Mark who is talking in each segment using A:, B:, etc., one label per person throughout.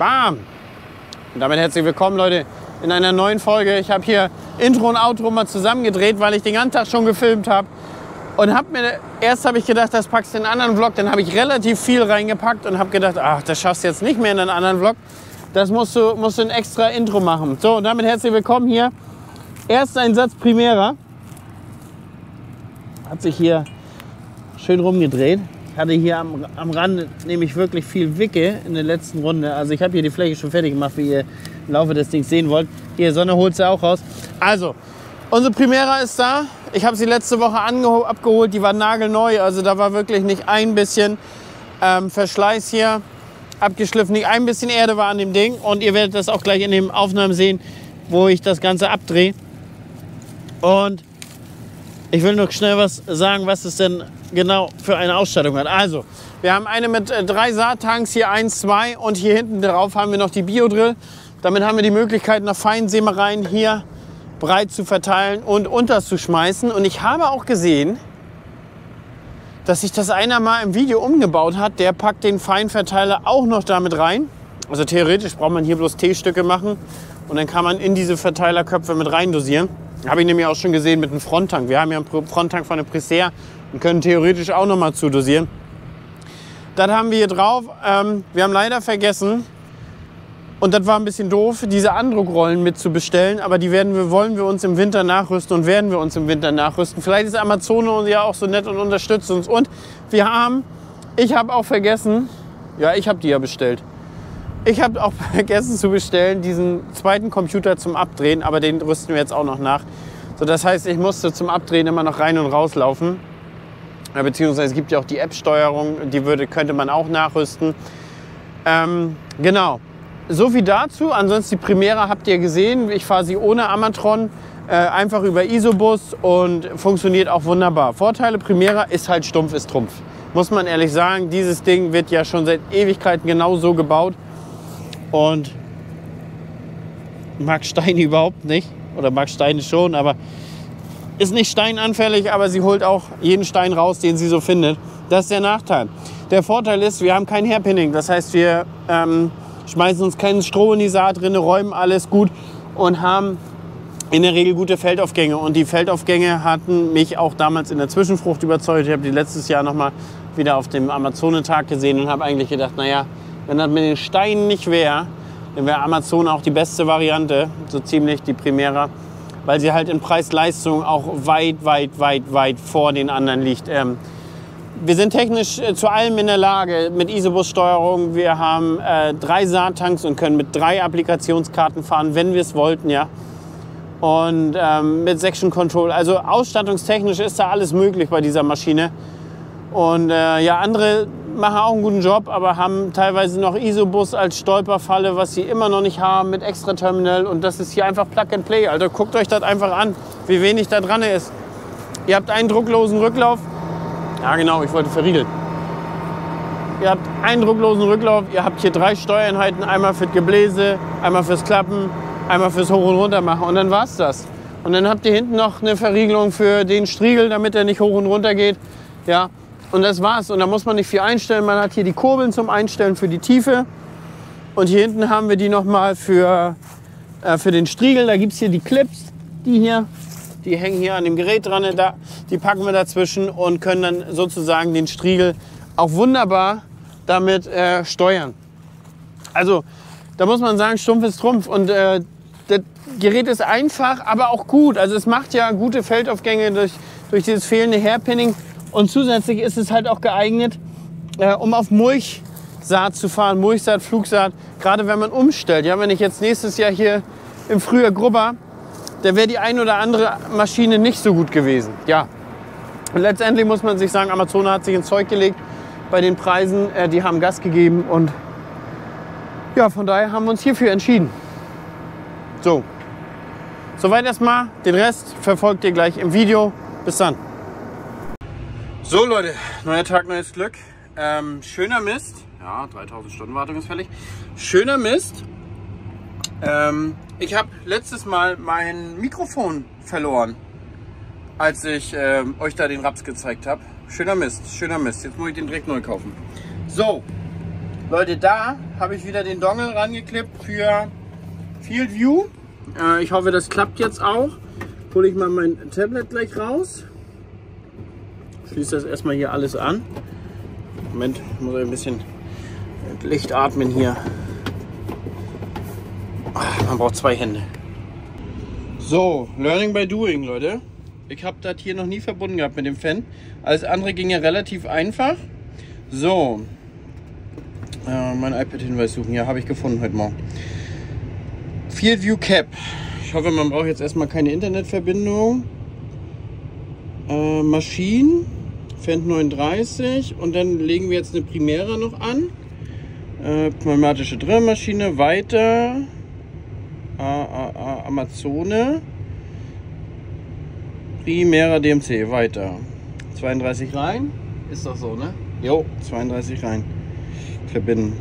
A: Bam! Und damit herzlich willkommen, Leute, in einer neuen Folge. Ich habe hier Intro und Outro mal zusammengedreht, weil ich den ganzen Tag schon gefilmt habe. Und erst habe ich gedacht, das packst du in einen anderen Vlog. Dann habe ich relativ viel reingepackt und habe gedacht, ach, das schaffst du jetzt nicht mehr in einen anderen Vlog. Das musst du ein extra Intro machen. So, und damit herzlich willkommen hier. Ersteinsatz Primera. Hat sich hier schön rumgedreht. Hatte hier am Rand nämlich wirklich viel Wicke in der letzten Runde. Also ich habe hier die Fläche schon fertig gemacht, wie ihr im Laufe des Dings sehen wollt. Hier, Sonne holt sie auch raus. Also, unsere Primera ist da. Ich habe sie letzte Woche abgeholt. Die war nagelneu. Also da war wirklich nicht ein bisschen Verschleiß hier abgeschliffen. Nicht ein bisschen Erde war an dem Ding. Und ihr werdet das auch gleich in den Aufnahmen sehen, wo ich das Ganze abdrehe. Und ich will noch schnell was sagen, was es denn genau für eine Ausstattung hat. Also, wir haben eine mit 3 Saattanks, hier 1, 2 und hier hinten drauf haben wir noch die Biodrill. Damit haben wir die Möglichkeit, nach Feinsämereien hier breit zu verteilen und unterzuschmeißen. Und ich habe auch gesehen, dass sich das einer mal im Video umgebaut hat. Der packt den Feinverteiler auch noch damit rein. Also theoretisch braucht man hier bloß T-Stücke machen und dann kann man in diese Verteilerköpfe mit rein dosieren. Habe ich nämlich auch schon gesehen mit einem Fronttank. Wir haben ja einen Fronttank von der Presea und können theoretisch auch noch mal zudosieren. Das haben wir hier drauf. Wir haben leider vergessen, und das war ein bisschen doof, diese Andruckrollen mit zu bestellen. Aber die wollen wir uns im Winter nachrüsten und werden wir uns im Winter nachrüsten. Vielleicht ist Amazon uns ja auch so nett und unterstützt uns. Und ich habe auch vergessen, ja, ich habe die ja bestellt. Ich habe auch vergessen zu bestellen, diesen zweiten Computer zum Abdrehen, aber den rüsten wir jetzt auch noch nach. So, das heißt, ich musste zum Abdrehen immer noch rein und rauslaufen. Ja, beziehungsweise es gibt ja auch die App-Steuerung, könnte man auch nachrüsten. Genau, so viel dazu. Ansonsten die Primera habt ihr gesehen. Ich fahre sie ohne Amatron, einfach über Isobus und funktioniert auch wunderbar. Vorteile Primera ist halt stumpf ist Trumpf. Muss man ehrlich sagen, dieses Ding wird ja schon seit Ewigkeiten genau so gebaut. Und mag Steine überhaupt nicht. Oder mag Steine schon, aber ist nicht steinanfällig, aber sie holt auch jeden Stein raus, den sie so findet. Das ist der Nachteil. Der Vorteil ist, wir haben kein Hairpinning. Das heißt, wir schmeißen uns keinen Stroh in die Saat drin, räumen alles gut und haben in der Regel gute Feldaufgänge. Und die Feldaufgänge hatten mich auch damals in der Zwischenfrucht überzeugt. Ich habe die letztes Jahr noch mal wieder auf dem Amazonentag gesehen und habe eigentlich gedacht, naja, wenn das mit den Steinen nicht wäre, dann wäre Amazon auch die beste Variante, so ziemlich die Primera, weil sie halt in Preis-Leistung auch weit vor den anderen liegt. Wir sind technisch zu allem in der Lage mit Isobus-Steuerung. Wir haben 3 Saattanks und können mit 3 Applikationskarten fahren, wenn wir es wollten, ja. Und mit Section Control, also ausstattungstechnisch ist da alles möglich bei dieser Maschine. Und ja, andere machen auch einen guten Job, aber haben teilweise noch Isobus als Stolperfalle, was sie immer noch nicht haben mit Extra-Terminal. Und das ist hier einfach Plug and Play. Alter, guckt euch das einfach an, wie wenig da dran ist. Ihr habt einen drucklosen Rücklauf. Ja genau, ich wollte verriegeln. Ihr habt einen drucklosen Rücklauf. Ihr habt hier 3 Steuereinheiten. Einmal für das Gebläse, einmal fürs Klappen, einmal fürs Hoch- und Runter machen. Und dann war's das. Und dann habt ihr hinten noch eine Verriegelung für den Striegel, damit er nicht hoch und runter geht. Ja. Und das war's. Und da muss man nicht viel einstellen. Man hat hier die Kurbeln zum Einstellen für die Tiefe. Und hier hinten haben wir die nochmal für den Striegel. Da gibt es hier die Clips. Die hängen hier an dem Gerät dran. Die packen wir dazwischen und können dann sozusagen den Striegel auch wunderbar damit steuern. Also da muss man sagen, stumpf ist Trumpf. Und das Gerät ist einfach, aber auch gut. Also es macht ja gute Feldaufgänge durch dieses fehlende Hairpinning. Und zusätzlich ist es halt auch geeignet, um auf Mulchsaat zu fahren, Mulchsaat, Flugsaat, gerade wenn man umstellt. Ja, wenn ich jetzt nächstes Jahr hier im Frühjahr grubber, da wäre die ein oder andere Maschine nicht so gut gewesen. Ja, und letztendlich muss man sich sagen, Amazon hat sich ins Zeug gelegt bei den Preisen, die haben Gas gegeben und ja, von daher haben wir uns hierfür entschieden. So, soweit erstmal, den Rest verfolgt ihr gleich im Video. Bis dann. So Leute, neuer Tag, neues Glück. Schöner Mist. Ja, 3000 Stunden Wartung ist fällig. Schöner Mist. Ich habe letztes Mal mein Mikrofon verloren, als ich euch da den Raps gezeigt habe. Schöner Mist, schöner Mist. Jetzt muss ich den direkt neu kaufen. So, Leute, da habe ich wieder den Dongle rangeklippt für Field View. Ich hoffe, das klappt jetzt auch. Hole ich mal mein Tablet gleich raus. Schließe das erstmal hier alles an. Moment, ich muss ein bisschen Licht atmen hier. Man braucht 2 Hände. So, Learning by Doing, Leute. Ich habe das hier noch nie verbunden gehabt mit dem Fan. Alles andere ging ja relativ einfach. So, mein iPad-Hinweis suchen. Ja, habe ich gefunden heute Morgen. Field View Cap. Ich hoffe, man braucht jetzt erstmal keine Internetverbindung. Maschinen, Fendt 39 und dann legen wir jetzt eine Primera noch an. Pneumatische Drillmaschine, weiter. Amazone. Primera DMC, weiter. 32 rein. Ist doch so, ne? Jo, 32 rein. Verbinden.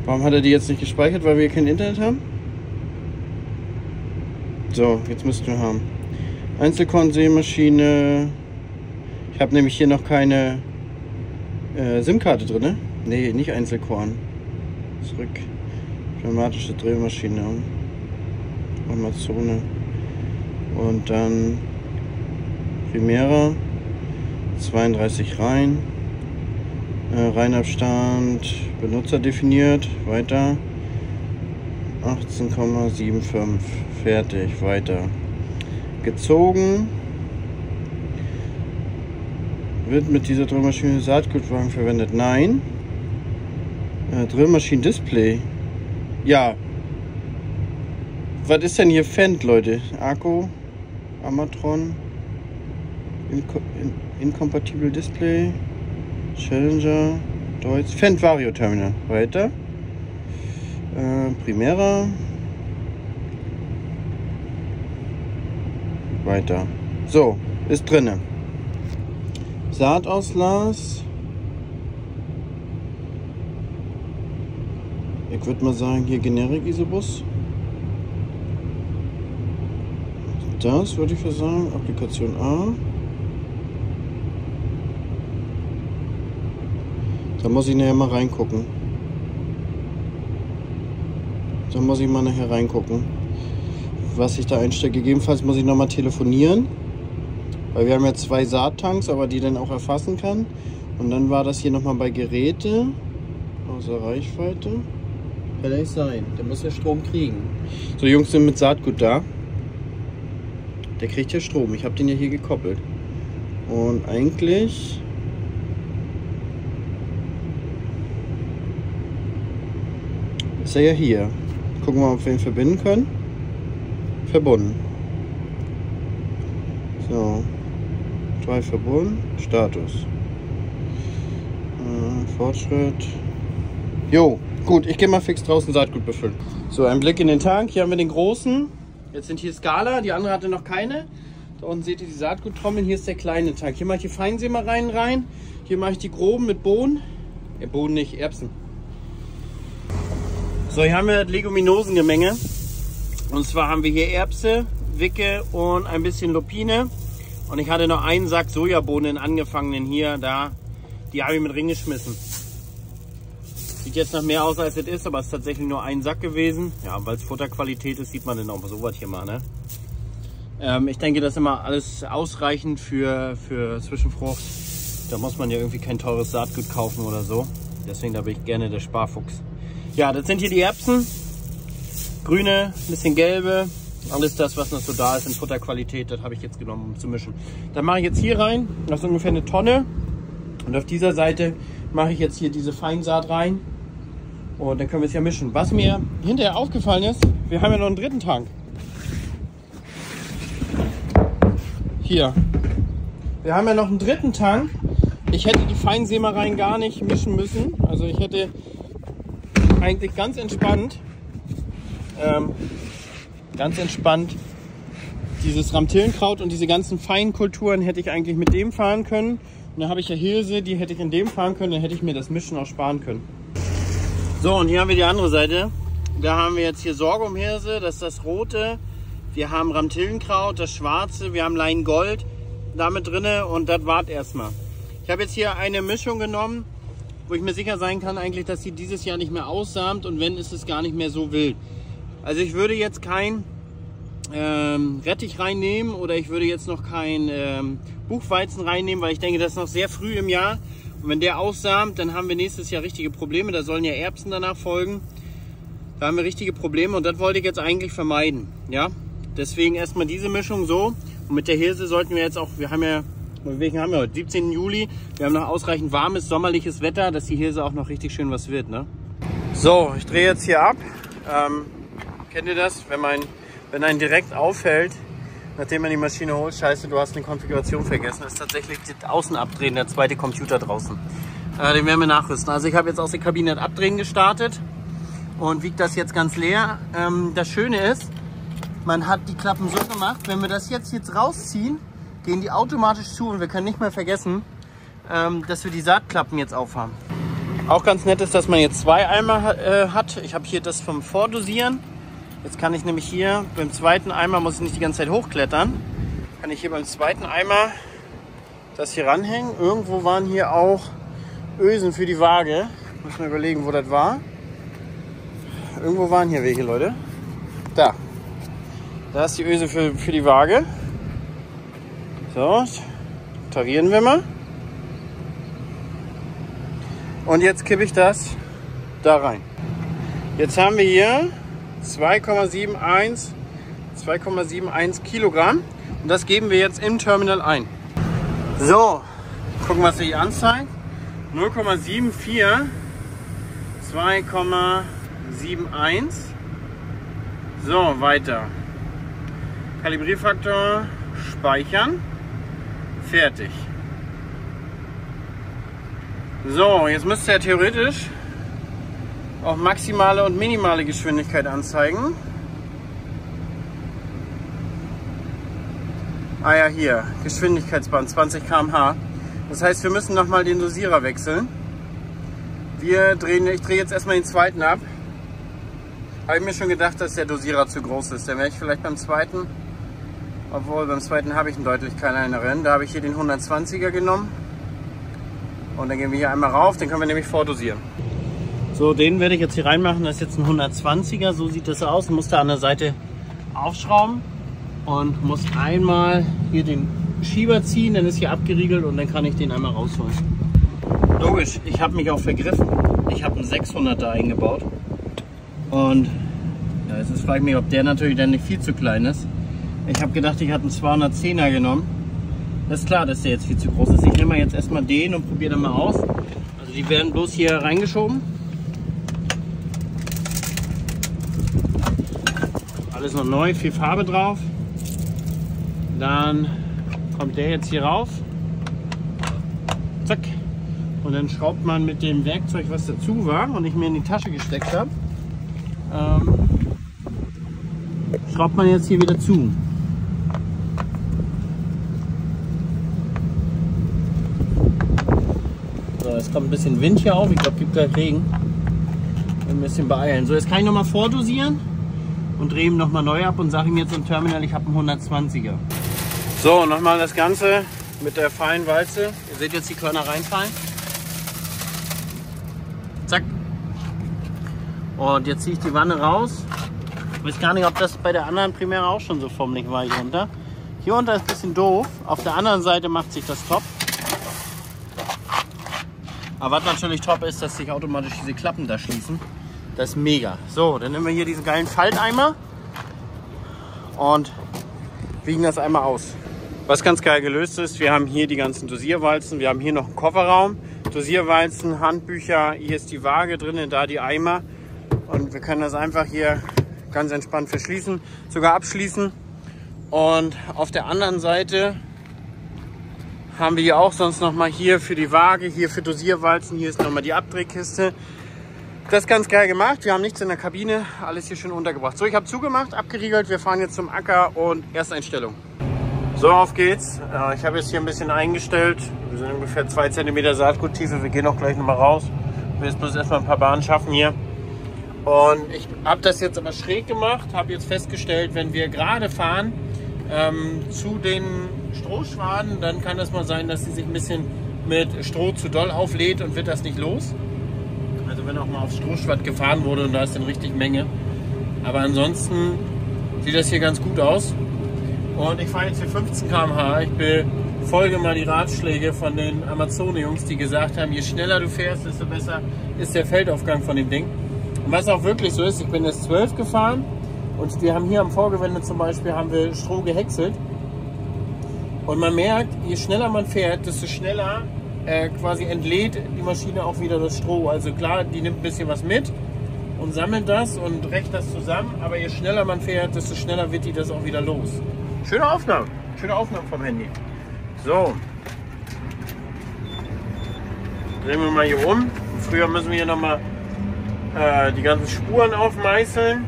A: Warum hat er die jetzt nicht gespeichert? Weil wir hier kein Internet haben? So, jetzt müssten wir haben. Einzelkorn-Sämaschine. Ich habe nämlich hier noch keine SIM-Karte drin, ne? Nee, nicht Einzelkorn. Zurück. Pneumatische Drehmaschine. Amazone. Und dann Primera. 32 rein. Reihenabstand. Benutzer definiert. Weiter. 18,75. Fertig. Weiter. Gezogen. Wird mit dieser Drillmaschine Saatgutwagen verwendet? Nein. Drillmaschinen-Display. Ja. Was ist denn hier Fendt, Leute? Akku, Amatron, inkompatibel Display, Challenger, Deutz, Fendt Vario Terminal. Weiter. Primera. Weiter. So, ist drinne. Saatauslass. Ich würde mal sagen, hier Generic Isobus. Das würde ich sagen. Applikation A. Da muss ich nachher mal reingucken. Da muss ich mal nachher reingucken, was ich da einstecke. Gegebenenfalls muss ich nochmal telefonieren. Weil wir haben ja 2 Saattanks, aber die dann auch erfassen kann. Und dann war das hier nochmal bei Geräte. Außer Reichweite. Kann ja nicht sein. Der muss ja Strom kriegen. So, Jungs sind mit Saatgut da. Der kriegt ja Strom. Ich habe den ja hier gekoppelt. Und eigentlich ist er ja hier. Gucken wir mal, ob wir ihn verbinden können. Verbunden. So. 3 verbunden. Status. Fortschritt. Jo, gut. Ich gehe mal fix draußen Saatgut befüllen. So, ein Blick in den Tank. Hier haben wir den großen. Jetzt sind hier Skala, die andere hatte noch keine. Da unten seht ihr die Saatguttrommeln, hier ist der kleine Tank. Hier mache ich die Feinsämereien rein. Hier mache ich die groben mit Bohnen. Bohnen nicht, Erbsen. So, hier haben wir das Leguminosengemenge. Und zwar haben wir hier Erbse, Wicke und ein bisschen Lupine. Und ich hatte noch einen Sack Sojabohnen angefangenen hier, da. Die habe ich mit reingeschmissen. Sieht jetzt noch mehr aus als es ist, aber es ist tatsächlich nur ein Sack gewesen. Ja, weil es Futterqualität ist, sieht man dann auch so was hier mal, ne? Ich denke, das ist immer alles ausreichend für Zwischenfrucht. Da muss man ja irgendwie kein teures Saatgut kaufen oder so. Deswegen da bin ich gerne der Sparfuchs. Ja, das sind hier die Erbsen. Grüne, ein bisschen gelbe. Alles das, was noch so da ist in Futterqualität, das habe ich jetzt genommen, um zu mischen. Dann mache ich jetzt hier rein. Das ist ungefähr eine Tonne. Und auf dieser Seite mache ich jetzt hier diese Feinsaat rein. Und dann können wir es ja mischen. Was mir hinterher aufgefallen ist, wir haben ja noch einen dritten Tank. Hier. Wir haben ja noch einen dritten Tank. Ich hätte die Feinsämereien gar nicht mischen müssen. Also ich hätte eigentlich ganz entspannt dieses Ramtillenkraut und diese ganzen Feinkulturen hätte ich eigentlich mit dem fahren können. Und dann habe ich ja Hirse, die hätte ich in dem fahren können, dann hätte ich mir das Mischen auch sparen können. So, und hier haben wir die andere Seite. Da haben wir jetzt hier Sorghumhirse, das ist das rote. Wir haben Ramtillenkraut, das schwarze. Wir haben Leingold damit drinne und das wart erstmal. Ich habe jetzt hier eine Mischung genommen wo ich mir sicher sein kann eigentlich, dass sie dieses Jahr nicht mehr aussamt und wenn, ist es gar nicht mehr so wild. Also ich würde jetzt kein Rettich reinnehmen oder ich würde jetzt noch kein Buchweizen reinnehmen, weil ich denke, das ist noch sehr früh im Jahr. Und wenn der aussamt, dann haben wir nächstes Jahr richtige Probleme. Da sollen ja Erbsen danach folgen. Da haben wir richtige Probleme und das wollte ich jetzt eigentlich vermeiden. Ja? Deswegen erstmal diese Mischung so. Und mit der Hirse sollten wir jetzt auch, wir haben ja, welchen haben wir heute? 17. Juli. Wir haben noch ausreichend warmes, sommerliches Wetter, dass die Hirse auch noch richtig schön was wird. Ne? So, ich drehe jetzt hier ab. Kennt ihr das? Wenn einen direkt auffällt, nachdem man die Maschine holt, scheiße, du hast eine Konfiguration vergessen, ist tatsächlich das Außenabdrehen, der zweite Computer draußen. Den werden wir nachrüsten. Also ich habe jetzt aus der Kabine das Abdrehen gestartet und wiege das jetzt ganz leer. Das Schöne ist, man hat die Klappen so gemacht, wenn wir das jetzt rausziehen, gehen die automatisch zu und wir können nicht mehr vergessen, dass wir die Saatklappen jetzt aufhaben. Auch ganz nett ist, dass man jetzt zwei Eimer hat. Ich habe hier das vom Vordosieren. Jetzt kann ich nämlich hier beim zweiten Eimer, muss ich nicht die ganze Zeit hochklettern, kann ich hier beim zweiten Eimer das hier ranhängen. Irgendwo waren hier auch Ösen für die Waage. Muss man überlegen, wo das war. Irgendwo waren hier welche, Leute. Da. Da ist die Öse für die Waage. So, tarieren wir mal. Und jetzt kippe ich das da rein. Jetzt haben wir hier 2,71 Kilogramm und das geben wir jetzt im Terminal ein. So, gucken, was er hier anzeigt. 0,74, 2,71. So, weiter. Kalibrierfaktor speichern. Fertig. So, jetzt müsste er theoretisch auch maximale und minimale Geschwindigkeit anzeigen. Ah ja, hier, Geschwindigkeitsband 20 km/h. Das heißt, wir müssen nochmal den Dosierer wechseln. Ich drehe jetzt erstmal den zweiten ab. Habe ich mir schon gedacht, dass der Dosierer zu groß ist. Dann werde ich vielleicht beim zweiten, obwohl beim zweiten habe ich einen deutlich kleineren. Da habe ich hier den 120er genommen. Und dann gehen wir hier einmal rauf, den können wir nämlich vordosieren. So, den werde ich jetzt hier reinmachen. Das ist jetzt ein 120er, so sieht das aus. Ich muss da an der Seite aufschrauben und muss einmal hier den Schieber ziehen, dann ist hier abgeriegelt und dann kann ich den einmal rausholen. Logisch, ich habe mich auch vergriffen. Ich habe einen 600er eingebaut und ja, jetzt frage ich mich, ob der natürlich dann nicht viel zu klein ist. Ich habe gedacht, ich hatte einen 210er genommen. Das ist klar, dass der jetzt viel zu groß ist. Ich nehme mal jetzt erstmal den und probiere dann mal aus. Also die werden bloß hier reingeschoben. Alles noch neu, viel Farbe drauf. Dann kommt der jetzt hier rauf. Zack. Und dann schraubt man mit dem Werkzeug, was dazu war und ich mir in die Tasche gesteckt habe, schraubt man jetzt hier wieder zu. So, jetzt kommt ein bisschen Wind hier auf. Ich glaube, es gibt gleich Regen. Ein bisschen beeilen. So, jetzt kann ich nochmal vordosieren und drehe ihm nochmal neu ab und sage ihm jetzt im Terminal, ich habe einen 120er. So, nochmal das Ganze mit der feinen Walze. Ihr seht jetzt die Körner reinfallen. Zack. Und jetzt ziehe ich die Wanne raus. Ich weiß gar nicht, ob das bei der anderen Primera auch schon so fummelig war hier unter. Hier unter ist ein bisschen doof. Auf der anderen Seite macht sich das top. Aber was natürlich top ist, dass sich automatisch diese Klappen da schließen. Das ist mega. So, dann nehmen wir hier diesen geilen Falteimer und wiegen das einmal aus. Was ganz geil gelöst ist, wir haben hier die ganzen Dosierwalzen, wir haben hier noch einen Kofferraum, Dosierwalzen, Handbücher, hier ist die Waage drin, da die Eimer und wir können das einfach hier ganz entspannt verschließen, sogar abschließen. Und auf der anderen Seite haben wir hier auch sonst noch mal hier für die Waage, hier für Dosierwalzen, hier ist noch mal die Abdrehkiste. Das ist ganz geil gemacht. Wir haben nichts in der Kabine, alles hier schön untergebracht. So, ich habe zugemacht, abgeriegelt. Wir fahren jetzt zum Acker und Ersteinstellung. So, auf geht's. Ich habe jetzt hier ein bisschen eingestellt. Wir sind ungefähr 2 cm Saatguttiefe. Wir gehen auch gleich nochmal raus. Wir müssen bloß erstmal ein paar Bahnen schaffen hier. Und ich habe das jetzt aber schräg gemacht. Habe jetzt festgestellt, wenn wir gerade fahren zu den Strohschwaden, dann kann es mal sein, dass sie sich ein bisschen mit Stroh zu doll auflädt und wird das nicht los. Also wenn auch mal auf Strohschwatt gefahren wurde und da ist dann richtig Menge. Aber ansonsten sieht das hier ganz gut aus. Und ich fahre jetzt hier 15 km/h. Ich befolge mal die Ratschläge von den Amazone-Jungs, die gesagt haben, je schneller du fährst, desto besser ist der Feldaufgang von dem Ding. Und was auch wirklich so ist, ich bin jetzt 12 gefahren und wir haben hier am Vorgewende zum Beispiel haben wir Stroh gehäckselt. Und man merkt, je schneller man fährt, desto schneller quasi entlädt die Maschine auch wieder das Stroh. Also klar, die nimmt ein bisschen was mit und sammelt das und rechnet das zusammen. Aber je schneller man fährt, desto schneller wird die das auch wieder los. Schöne Aufnahme vom Handy. So. Drehen wir mal hier um. Früher müssen wir hier nochmal die ganzen Spuren aufmeißeln.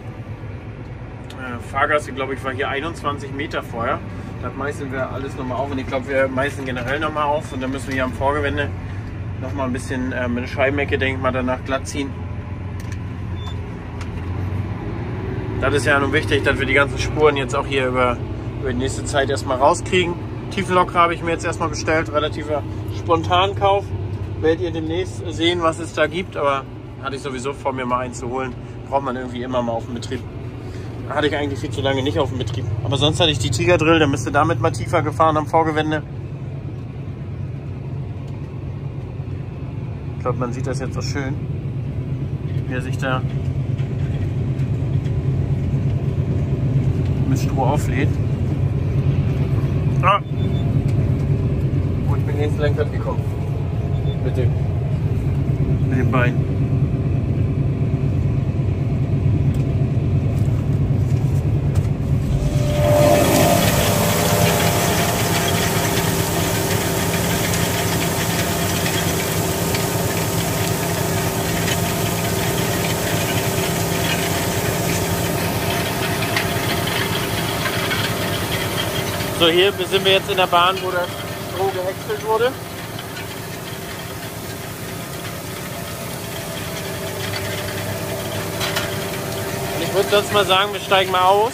A: Fahrgasse, glaube ich, war hier 21 Meter vorher. Das meißeln wir alles nochmal auf und ich glaube, wir meißeln generell nochmal auf und dann müssen wir hier am Vorgewende nochmal ein bisschen mit der Scheibmecke, denke ich mal, danach glatt ziehen. Das ist ja nun wichtig, dass wir die ganzen Spuren jetzt auch hier über die nächste Zeit erstmal rauskriegen. Tiefenlocker habe ich mir jetzt erstmal bestellt, relativer Spontankauf. Werdet ihr demnächst sehen, was es da gibt, aber hatte ich sowieso vor, mir mal einen zu holen. Braucht man irgendwie immer mal auf dem Betrieb. Hatte ich eigentlich viel zu lange nicht auf dem Betrieb. Aber sonst hatte ich die Tiger Drill, dann müsste damit mal tiefer gefahren am Vorgewende. Ich glaube, man sieht das jetzt so schön, wie er sich da mit Stroh auflädt. Ah! Oh, ich bin ins Lenkrad gekommen. Mit dem Bein. So, hier sind wir jetzt in der Bahn, wo das Stroh gehäckselt wurde. Und ich würde sonst mal sagen, wir steigen mal aus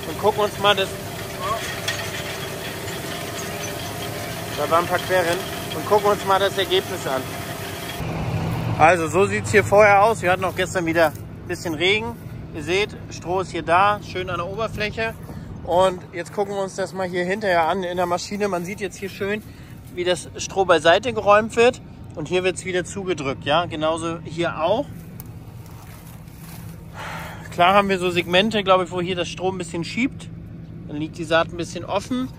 A: und gucken uns mal das... Da waren ein paar Querrennen und gucken uns mal das Ergebnis an. Also so sieht es hier vorher aus. Wir hatten auch gestern wieder ein bisschen Regen. Ihr seht, Stroh ist hier da, schön an der Oberfläche. Und jetzt gucken wir uns das mal hier hinterher an in der Maschine. Man sieht jetzt hier schön, wie das Stroh beiseite geräumt wird. Und hier wird es wieder zugedrückt. Ja, genauso hier auch. Klar haben wir so Segmente, glaube ich, wo hier das Stroh ein bisschen schiebt. Dann liegt die Saat ein bisschen offen.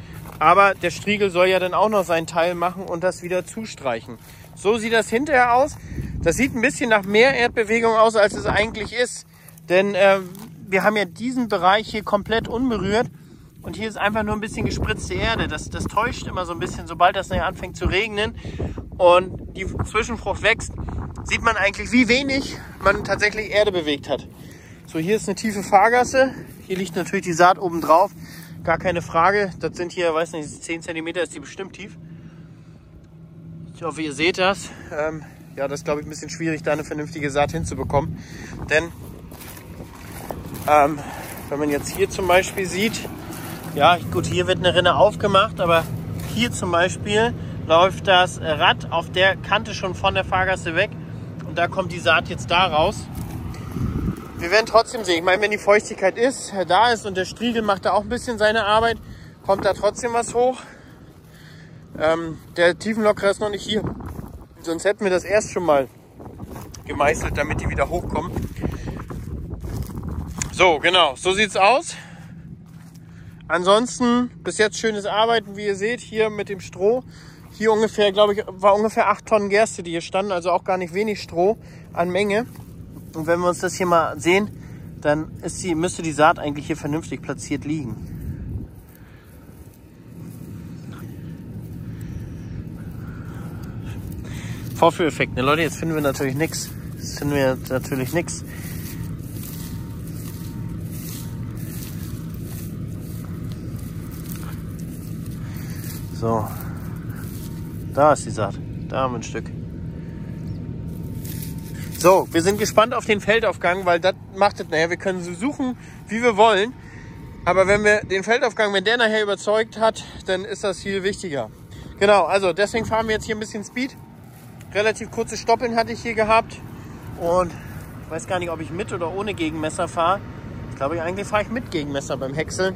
A: Aber der Striegel soll ja dann auch noch seinen Teil machen und das wieder zustreichen. So sieht das hinterher aus. Das sieht ein bisschen nach mehr Erdbewegung aus, als es eigentlich ist. Denn wir haben ja diesen Bereich hier komplett unberührt. Und hier ist einfach nur ein bisschen gespritzte Erde. Das täuscht immer so ein bisschen, sobald das nachher anfängt zu regnen und die Zwischenfrucht wächst, sieht man eigentlich, wie wenig man tatsächlich Erde bewegt hat. So, hier ist eine tiefe Fahrgasse. Hier liegt natürlich die Saat oben drauf. Gar keine Frage. Das sind hier, weiß nicht, 10 cm ist die bestimmt tief. Ich hoffe, ihr seht das. Ja, das ist, glaube ich, ein bisschen schwierig, da eine vernünftige Saat hinzubekommen. Denn wenn man jetzt hier zum Beispiel sieht, ja gut, hier wird eine Rinne aufgemacht, aber hier zum Beispiel läuft das Rad auf der Kante schon von der Fahrgasse weg und da kommt die Saat jetzt da raus. Wir werden trotzdem sehen, ich meine, wenn die Feuchtigkeit da ist und der Striegel macht da auch ein bisschen seine Arbeit, kommt da trotzdem was hoch. Der Tiefenlockerer ist noch nicht hier, sonst hätten wir das erst schon mal gemeißelt, damit die wieder hochkommen. So, genau, so sieht's aus. Ansonsten bis jetzt schönes Arbeiten, wie ihr seht, hier mit dem Stroh. Hier ungefähr, glaube ich, war ungefähr 8 Tonnen Gerste, die hier standen, also auch gar nicht wenig Stroh an Menge. Und wenn wir uns das hier mal sehen, dann müsste die Saat eigentlich hier vernünftig platziert liegen. Vorführeffekt, ne Leute, jetzt finden wir natürlich nichts. So, da ist die Saat, da haben wir ein Stück. So, wir sind gespannt auf den Feldaufgang, weil das macht es nachher. Wir können so suchen, wie wir wollen. Aber wenn wir den Feldaufgang, wenn der nachher überzeugt hat, dann ist das viel wichtiger. Genau, also deswegen fahren wir jetzt hier ein bisschen Speed. Relativ kurze Stoppeln hatte ich hier gehabt. Und ich weiß gar nicht, ob ich mit oder ohne Gegenmesser fahre. Ich glaube, eigentlich fahre ich mit Gegenmesser beim Häckseln.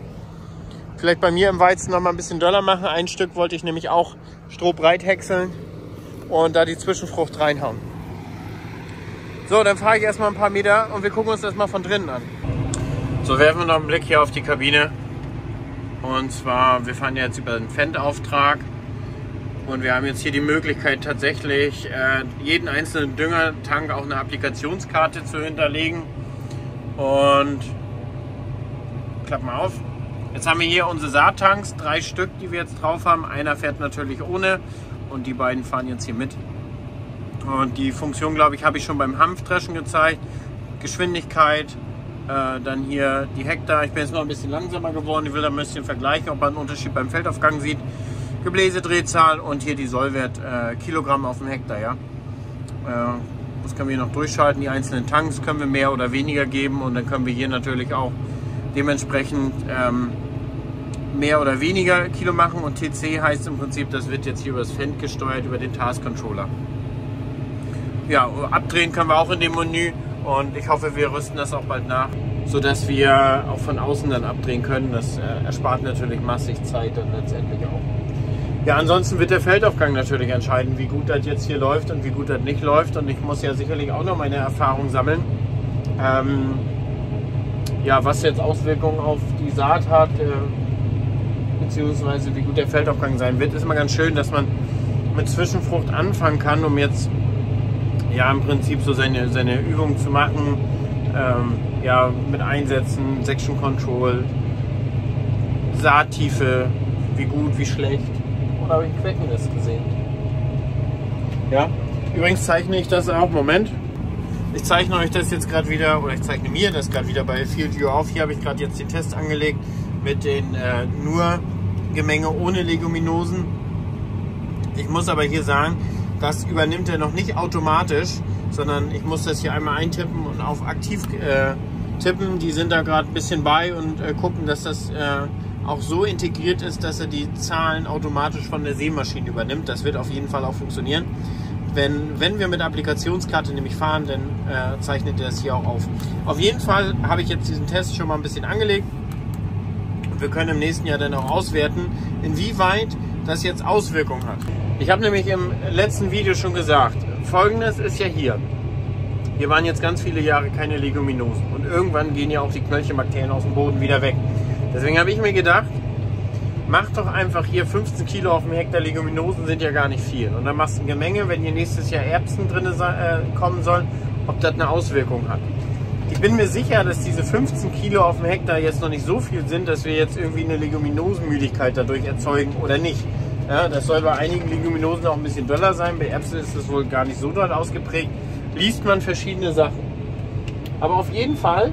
A: Vielleicht bei mir im Weizen noch mal ein bisschen doller machen. Ein Stück wollte ich nämlich auch strohbreit häckseln und da die Zwischenfrucht reinhauen. So, dann fahre ich erstmal ein paar Meter und wir gucken uns das mal von drinnen an. So, werfen wir noch einen Blick hier auf die Kabine. Und zwar, wir fahren jetzt über den Fendt-Auftrag. Und wir haben jetzt hier die Möglichkeit, tatsächlich jeden einzelnen Düngertank auch eine Applikationskarte zu hinterlegen. Und klappen wir auf. Jetzt haben wir hier unsere Saattanks, 3 Stück, die wir jetzt drauf haben. Einer fährt natürlich ohne und die beiden fahren jetzt hier mit. Und die Funktion, glaube ich, habe ich schon beim Hanfdreschen gezeigt. Geschwindigkeit, dann hier die Hektar. Ich bin jetzt noch ein bisschen langsamer geworden. Ich will da ein bisschen vergleichen, ob man einen Unterschied beim Feldaufgang sieht. Gebläsedrehzahl und hier die Sollwert, Kilogramm auf den Hektar. Ja? Das können wir noch durchschalten. Die einzelnen Tanks können wir mehr oder weniger geben und dann können wir hier natürlich auch dementsprechend mehr oder weniger Kilo machen. Und TC heißt im Prinzip, das wird jetzt hier über das Fendt gesteuert, über den Task Controller. Ja, abdrehen können wir auch in dem Menü und ich hoffe, wir rüsten das auch bald nach, sodass wir auch von außen dann abdrehen können. Das erspart natürlich massig Zeit dann letztendlich auch. Ja, ansonsten wird der Feldaufgang natürlich entscheiden, wie gut das jetzt hier läuft und wie gut das nicht läuft. Und ich muss ja sicherlich auch noch meine Erfahrung sammeln. Ja, was jetzt Auswirkungen auf die Saat hat, beziehungsweise wie gut der Feldaufgang sein wird, ist immer ganz schön, dass man mit Zwischenfrucht anfangen kann, um jetzt ja im Prinzip so seine Übung zu machen. Ja, mit Einsätzen, Section Control, Saattiefe, wie gut, wie schlecht. Oder habe ich Queckenriss gesehen? Ja, übrigens zeichne ich das auch. Moment. Ich zeichne euch das jetzt gerade wieder, oder ich zeichne mir das gerade wieder bei FieldView auf. Hier habe ich gerade jetzt den Test angelegt mit den nur Gemenge ohne Leguminosen. Ich muss aber hier sagen, das übernimmt er noch nicht automatisch, sondern ich muss das hier einmal eintippen und auf aktiv tippen. Die sind da gerade ein bisschen bei und gucken, dass das auch so integriert ist, dass er die Zahlen automatisch von der Sämaschine übernimmt. Das wird auf jeden Fall auch funktionieren. Wenn wir mit Applikationskarte nämlich fahren, dann zeichnet er das hier auch auf. Auf jeden Fall habe ich jetzt diesen Test schon mal ein bisschen angelegt. Wir können im nächsten Jahr dann auch auswerten, inwieweit das jetzt Auswirkungen hat. Ich habe nämlich im letzten Video schon gesagt, Folgendes ist ja hier. Hier waren jetzt ganz viele Jahre keine Leguminosen und irgendwann gehen ja auch die Knöllchenbakterien aus dem Boden wieder weg. Deswegen habe ich mir gedacht, mach doch einfach hier 15 Kilo auf dem Hektar. Leguminosen sind ja gar nicht viel. Und dann machst du ein Gemenge, wenn hier nächstes Jahr Erbsen drin kommen sollen, ob das eine Auswirkung hat. Ich bin mir sicher, dass diese 15 Kilo auf dem Hektar jetzt noch nicht so viel sind, dass wir jetzt irgendwie eine Leguminosenmüdigkeit dadurch erzeugen oder nicht. Ja, das soll bei einigen Leguminosen auch ein bisschen doller sein. Bei Erbsen ist es wohl gar nicht so doll ausgeprägt. Liest man verschiedene Sachen. Aber auf jeden Fall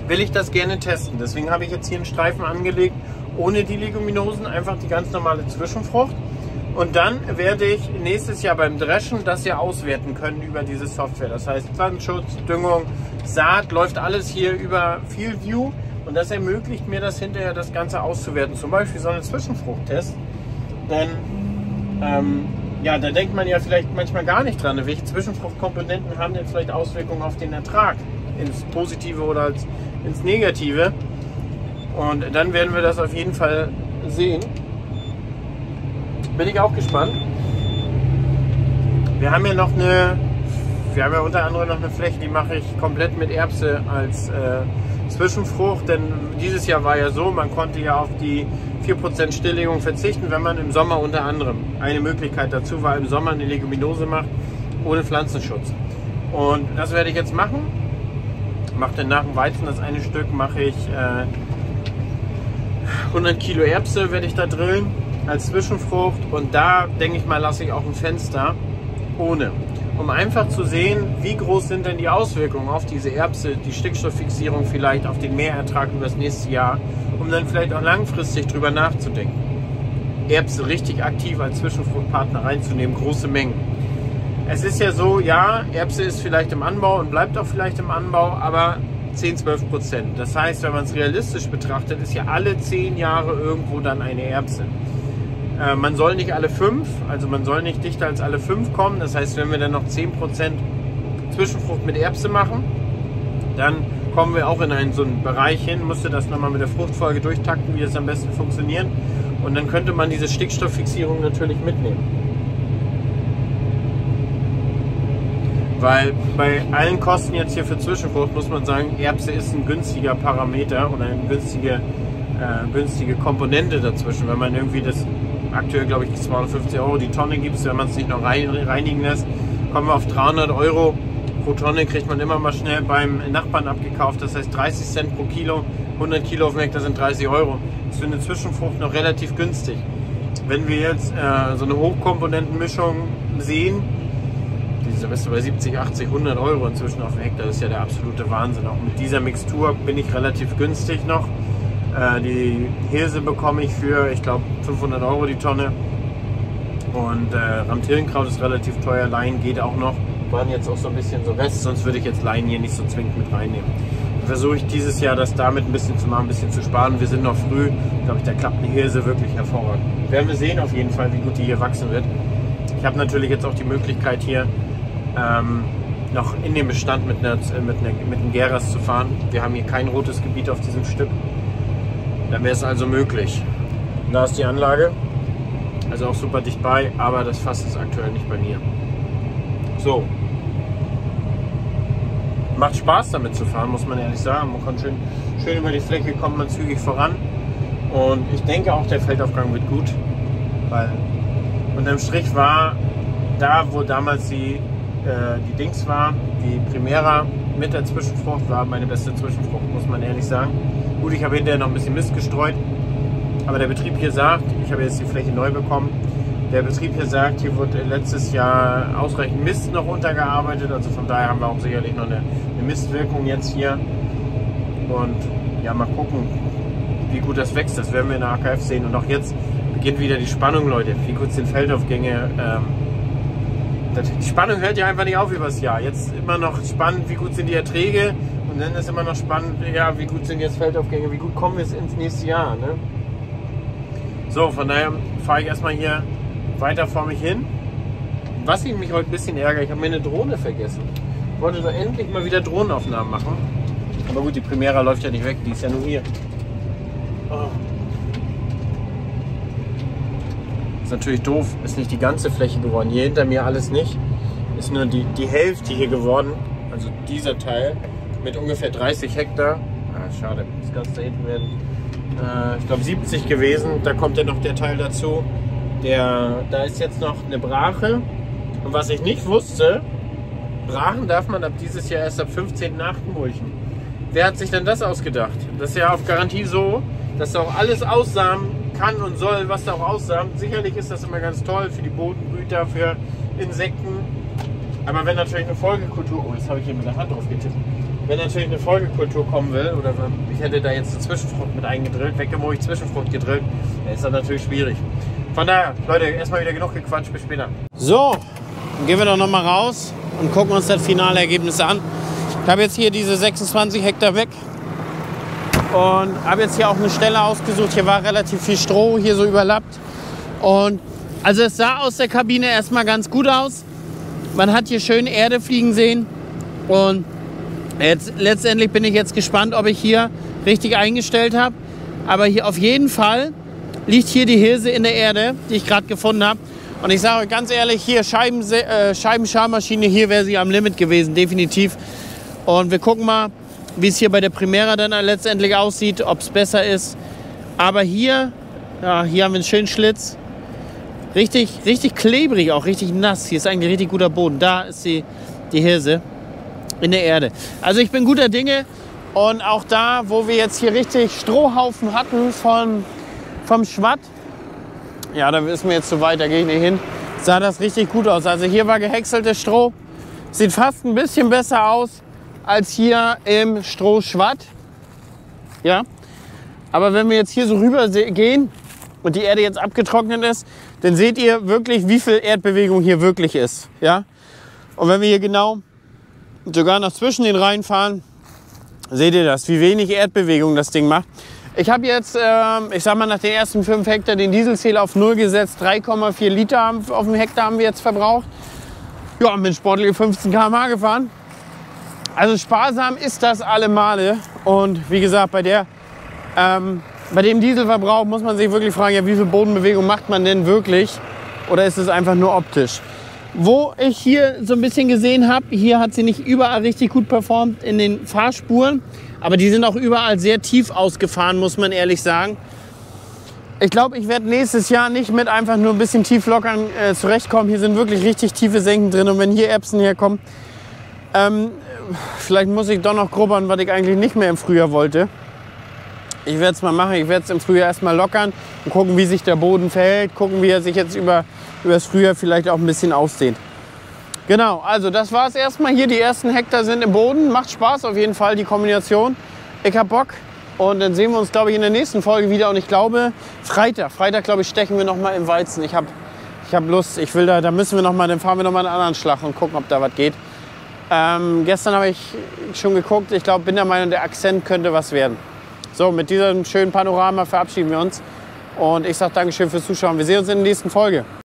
A: will ich das gerne testen. Deswegen habe ich jetzt hier einen Streifen angelegt, ohne die Leguminosen, einfach die ganz normale Zwischenfrucht. Und dann werde ich nächstes Jahr beim Dreschen das ja auswerten können über diese Software. Das heißt Pflanzenschutz, Düngung, Saat, läuft alles hier über FieldView. Und das ermöglicht mir das hinterher, das Ganze auszuwerten. Zum Beispiel so einen Zwischenfruchttest. Denn ja, da denkt man ja vielleicht manchmal gar nicht dran. Welche Zwischenfruchtkomponenten haben denn vielleicht Auswirkungen auf den Ertrag? Ins Positive oder ins Negative. Und dann werden wir das auf jeden Fall sehen. Bin ich auch gespannt. Wir haben ja unter anderem noch eine Fläche, die mache ich komplett mit Erbse als Zwischenfrucht. Denn dieses Jahr war ja so, man konnte ja auf die 4% Stilllegung verzichten, wenn man im Sommer unter anderem, eine Möglichkeit dazu war, im Sommer eine Leguminose macht, ohne Pflanzenschutz. Und das werde ich jetzt machen. Mache dann nach dem Weizen das eine Stück, mache ich 100 Kilo Erbse werde ich da drillen als Zwischenfrucht. Und da, denke ich mal, lasse ich auch ein Fenster ohne. Um einfach zu sehen, wie groß sind denn die Auswirkungen auf diese Erbse, die Stickstofffixierung vielleicht auf den Mehrertrag über das nächste Jahr, um dann vielleicht auch langfristig drüber nachzudenken. Erbse richtig aktiv als Zwischenfruchtpartner reinzunehmen, große Mengen. Es ist ja so, ja, Erbse ist vielleicht im Anbau und bleibt auch vielleicht im Anbau, aber 10-12%. Das heißt, wenn man es realistisch betrachtet, ist ja alle 10 Jahre irgendwo dann eine Erbse. Man soll nicht alle 5, also man soll nicht dichter als alle 5 kommen. Das heißt, wenn wir dann noch 10% Zwischenfrucht mit Erbse machen, dann kommen wir auch in so einen Bereich hin, musste das nochmal mit der Fruchtfolge durchtakten, wie das am besten funktioniert. Und dann könnte man diese Stickstofffixierung natürlich mitnehmen. Weil bei allen Kosten jetzt hier für Zwischenfrucht muss man sagen, Erbse ist ein günstiger Parameter oder eine günstige Komponente dazwischen. Wenn man irgendwie das aktuell, glaube ich, 250 € die Tonne gibt, wenn man es nicht noch reinigen lässt, kommen wir auf 300 € pro Tonne, kriegt man immer mal schnell beim Nachbarn abgekauft. Das heißt 30 Cent pro Kilo, 100 Kilo auf dem Hektar sind 30 €. Das ist für eine Zwischenfrucht noch relativ günstig. Wenn wir jetzt so eine Hochkomponentenmischung sehen, die bist du bei 70, 80, 100 € inzwischen auf dem Hektar, das ist ja der absolute Wahnsinn. Auch mit dieser Mixtur bin ich relativ günstig noch. Die Hirse bekomme ich für, ich glaube, 500 € die Tonne. Und Ramtillenkraut ist relativ teuer, Lein geht auch noch. Waren jetzt auch so ein bisschen so Rest, sonst würde ich jetzt Lein hier nicht so zwingend mit reinnehmen. Versuche ich dieses Jahr das damit ein bisschen zu machen, ein bisschen zu sparen. Wir sind noch früh, glaube ich, da klappt eine Hirse wirklich hervorragend. Werden wir sehen auf jeden Fall, wie gut die hier wachsen wird. Ich habe natürlich jetzt auch die Möglichkeit hier noch in den Bestand mit einem Geras zu fahren. Wir haben hier kein rotes Gebiet auf diesem Stück. Dann wäre es also möglich. Da ist die Anlage, also auch super dicht bei, aber das Fass ist aktuell nicht bei mir. So. Macht Spaß damit zu fahren, muss man ehrlich sagen. Man kann schön über die Fläche, kommt man zügig voran. Und ich denke auch, der Feldaufgang wird gut, weil unterm Strich war da, wo damals die Dings war, die Primera mit der Zwischenfrucht, war meine beste Zwischenfrucht, muss man ehrlich sagen. Gut, ich habe hinterher noch ein bisschen Mist gestreut, aber der Betrieb hier sagt, ich habe jetzt die Fläche neu bekommen, der Betrieb hier sagt, hier wurde letztes Jahr ausreichend Mist noch untergearbeitet, also von daher haben wir auch sicherlich noch eine Mistwirkung jetzt hier. Und ja, mal gucken, wie gut das wächst, das werden wir in der AKF sehen. Und auch jetzt beginnt wieder die Spannung, Leute, wie gut sind Feldaufgänge. Die Spannung hört ja einfach nicht auf übers Jahr. Jetzt immer noch spannend, wie gut sind die Erträge, und dann ist immer noch spannend, ja, wie gut sind jetzt Feldaufgänge, wie gut kommen wir jetzt ins nächste Jahr. Ne? So, von daher fahre ich erstmal hier weiter vor mich hin. Was mich heute ein bisschen ärgert, ich habe mir eine Drohne vergessen. Ich wollte doch endlich mal wieder Drohnenaufnahmen machen. Aber gut, die Primera läuft ja nicht weg, die ist ja nur hier. Oh. Ist natürlich doof, ist nicht die ganze Fläche geworden. Hier hinter mir alles nicht. Ist nur die Hälfte hier geworden. Also dieser Teil mit ungefähr 30 Hektar. Ah, schade, das Ganze da hinten werden, ich glaube 70 gewesen. Da kommt ja noch der Teil dazu. Da ist jetzt noch eine Brache. Und was ich nicht wusste, Brachen darf man ab dieses Jahr erst ab 15.8. mulchen. Wer hat sich denn das ausgedacht? Das ist ja auf Garantie so, dass da auch alles aussamen kann und soll, was da auch aussamt. Sicherlich ist das immer ganz toll für die Bodenbrüter, für Insekten. Aber wenn natürlich eine Folgekultur, oh, jetzt habe ich hier mit der Hand drauf getippt. Wenn natürlich eine Folgekultur kommen will, oder ich hätte da jetzt eine Zwischenfrucht mit eingedrillt, weggemocht, Zwischenfrucht gedrillt, dann ist das natürlich schwierig. Von daher, Leute, erstmal wieder genug gequatscht, bis später. So, dann gehen wir doch noch mal raus und gucken uns das finale Ergebnis an. Ich habe jetzt hier diese 26 Hektar weg und habe jetzt hier auch eine Stelle ausgesucht. Hier war relativ viel Stroh hier so überlappt. Und also es sah aus der Kabine erstmal ganz gut aus. Man hat hier schön Erde fliegen sehen. Und jetzt, letztendlich bin ich jetzt gespannt, ob ich hier richtig eingestellt habe. Aber hier auf jeden Fall liegt hier die Hirse in der Erde, die ich gerade gefunden habe. Und ich sage euch ganz ehrlich, hier Scheibenscharmaschine, hier wäre sie am Limit gewesen, definitiv. Und wir gucken mal, wie es hier bei der Primera dann letztendlich aussieht, ob es besser ist. Aber hier, ja, hier haben wir einen schönen Schlitz. Richtig klebrig, auch richtig nass. Hier ist eigentlich richtig guter Boden. Da ist die Hirse in der Erde. Also ich bin guter Dinge. Und auch da, wo wir jetzt hier richtig Strohhaufen hatten vom Schwatt, ja, da ist mir jetzt zu weit, da gehe ich nicht hin, sah das richtig gut aus. Also hier war gehäckseltes Stroh. Sieht fast ein bisschen besser aus als hier im Strohschwatt. Ja. Aber wenn wir jetzt hier so rüber gehen und die Erde jetzt abgetrocknet ist, dann seht ihr wirklich, wie viel Erdbewegung hier wirklich ist. Ja. Und wenn wir hier genau sogar noch zwischen den Reihen fahren, seht ihr das, wie wenig Erdbewegung das Ding macht. Ich habe jetzt, ich sag mal, nach den ersten 5 Hektar den Dieselzähler auf 0 gesetzt. 3,4 Liter auf dem Hektar haben wir jetzt verbraucht. Ja, und bin sportliche 15 km/h gefahren. Also sparsam ist das alle Male. Und wie gesagt, bei dem Dieselverbrauch muss man sich wirklich fragen, ja, wie viel Bodenbewegung macht man denn wirklich? Oder ist es einfach nur optisch? Wo ich hier so ein bisschen gesehen habe, hier hat sie nicht überall richtig gut performt in den Fahrspuren. Aber die sind auch überall sehr tief ausgefahren, muss man ehrlich sagen. Ich glaube, ich werde nächstes Jahr nicht mit einfach nur ein bisschen tief lockern zurechtkommen. Hier sind wirklich richtig tiefe Senken drin. Und wenn hier Erbsen herkommen, vielleicht muss ich doch noch grubbern, was ich eigentlich nicht mehr im Frühjahr wollte. Ich werde es mal machen. Ich werde es im Frühjahr erstmal lockern und gucken, wie sich der Boden verhält. Gucken, wie er sich jetzt über das Frühjahr vielleicht auch ein bisschen ausdehnt. Genau, also das war es erstmal hier. Die ersten Hektar sind im Boden. Macht Spaß auf jeden Fall, die Kombination. Ich hab Bock. Und dann sehen wir uns, glaube ich, in der nächsten Folge wieder. Und ich glaube, Freitag, glaube ich, stechen wir noch mal im Weizen. Ich hab Lust. Ich will dann müssen wir noch mal, dann fahren wir noch mal einen anderen Schlag und gucken, ob da was geht. Gestern habe ich schon geguckt. Ich glaube, bin der Meinung, der Akzent könnte was werden. So, mit diesem schönen Panorama verabschieden wir uns. Und ich sage Dankeschön fürs Zuschauen. Wir sehen uns in der nächsten Folge.